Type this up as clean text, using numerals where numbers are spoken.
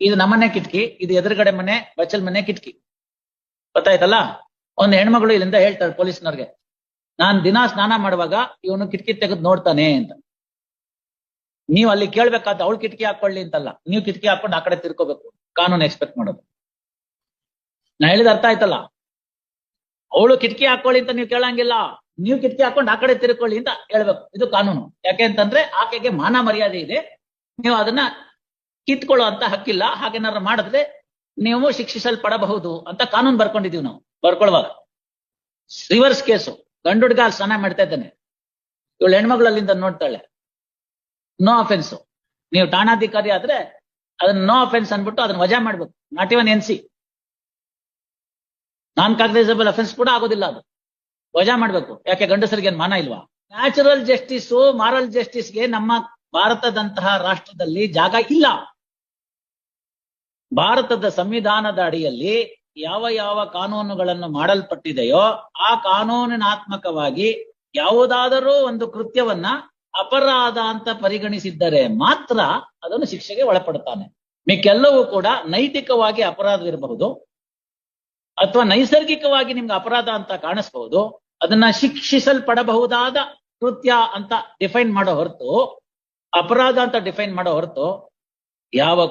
ಇದು ನಮ್ಮನೆ ಕಿಟಕಿ, ಇದು ಎದುರುಗಡೆ ಮನೆ ಬಚ್ಚಲ್ ಮನೆ ಕಿಟಕಿ. ಗೊತ್ತಾಯ್ತಲ್ಲ? ಒಂದು ಹೆಣ್ಮಗಳು ಇಲ್ಲಿಂದ ಹೇಳ್ತಾಳೆ ಪೊಲೀಸ್ನವ್ರಿಗೆ, ನಾನ್ ದಿನಾ ಸ್ನಾನ ಮಾಡುವಾಗ ಇವನು ಕಿಟಕಿ ತೆಗೆದು ನೋಡ್ತಾನೆ ಅಂತ. ನೀವು ಅಲ್ಲಿ ಕೇಳ್ಬೇಕಾದ ಅವಳು ಕಿಟಕಿ ಹಾಕೊಳ್ಳಿ ಅಂತಲ್ಲ, ನೀವು ಕಿಟಕಿ ಹಾಕೊಂಡು ಆ ಕಡೆ ತಿರ್ಕೋಬೇಕು, ಕಾನೂನು ಎಕ್ಸ್ಪೆಕ್ಟ್ ಮಾಡೋದು. ನಾ ಹೇಳಿದ ಅರ್ಥ ಆಯ್ತಲ್ಲ? ಅವಳು ಕಿಟಕಿ ಹಾಕೊಳ್ಳಿ ಅಂತ ನೀವು ಕೇಳಂಗಿಲ್ಲ, ನೀವು ಕಿಟಕಿ ಹಾಕೊಂಡು ಆ ಕಡೆ ತಿರ್ಕೊಳ್ಳಿ ಅಂತ ಹೇಳ್ಬೇಕು. ಇದು ಕಾನೂನು. ಯಾಕೆ ಅಂತಂದ್ರೆ ಆಕೆಗೆ ಮಾನ ಮರ್ಯಾದೆ ಇದೆ, ನೀವು ಅದನ್ನ ಕಿತ್ಕೊಳ್ಳೋ ಅಂತ ಹಕ್ಕಿಲ್ಲ. ಹಾಗೇನಾದ್ರು ಮಾಡಿದ್ರೆ ನೀವು ಶಿಕ್ಷಿಸಲ್ಪಡಬಹುದು ಅಂತ ಕಾನೂನು ಬರ್ಕೊಂಡಿದೀವಿ ನಾವು ಬರ್ಕೊಳ್ಳುವಾಗ. ರಿವರ್ಸ್ ಕೇಸು, ಗಂಡು ಹುಡುಗ ಸ್ನಾನ ಮಾಡ್ತಾ ಇದ್ದಾನೆ, ಇವಳು ಹೆಣ್ಮಗಳಲ್ಲಿಂದ ನೋಡ್ತಾಳೆ, ನೋ ಅಫೆನ್ಸ್. ನೀವು ಠಾಣಾಧಿಕಾರಿ ಆದ್ರೆ ಅದನ್ನ ನೋ ಅಫೆನ್ಸ್ ಅನ್ಬಿಟ್ಟು ಅದನ್ನ ವಜಾ ಮಾಡ್ಬೇಕು. Not even NC, non cognizable offence ಕೂಡ ಆಗೋದಿಲ್ಲ, ಅದು ವಜಾ ಮಾಡ್ಬೇಕು. ಯಾಕೆ ಗಂಡಸರಿಗೆ ಮಾನ ಇಲ್ವಾ? ನ್ಯಾಚುರಲ್ ಜಸ್ಟಿಸ್, ಮಾರಲ್ ಜಸ್ಟಿಸ್ಗೆ ನಮ್ಮ ಭಾರತದಂತಹ ರಾಷ್ಟ್ರದಲ್ಲಿ ಜಾಗ ಇಲ್ಲ. ಭಾರತದ ಸಂವಿಧಾನದ ಅಡಿಯಲ್ಲಿ ಯಾವ ಯಾವ ಕಾನೂನುಗಳನ್ನು ಮಾಡಲ್ಪಟ್ಟಿದೆಯೋ ಆ ಕಾನೂನಿನಾತ್ಮಕವಾಗಿ ಯಾವುದಾದರೂ ಒಂದು ಕೃತ್ಯವನ್ನ ಅಪರಾಧ ಅಂತ ಪರಿಗಣಿಸಿದ್ದರೆ ಮಾತ್ರ ಅದನ್ನು ಶಿಕ್ಷೆಗೆ ಒಳಪಡುತ್ತಾನೆ. ಮಿಕ್ಕೆಲ್ಲವೂ ಕೂಡ ನೈತಿಕವಾಗಿ ಅಪರಾಧವಿರಬಹುದು ಅಥವಾ ನೈಸರ್ಗಿಕವಾಗಿ ನಿಮ್ಗೆ ಅಪರಾಧ ಅಂತ ಕಾಣಿಸ್ಬಹುದು. ಅದನ್ನ ಶಿಕ್ಷಿಸಲ್ಪಡಬಹುದಾದ ಕೃತ್ಯ ಅಂತ ಡಿಫೈನ್ ಮಾಡೋ ಹೊರತು, ಅಪರಾಧ ಅಂತ ಡಿಫೈನ್ ಮಾಡೋ ಹೊರತು ಯಾವ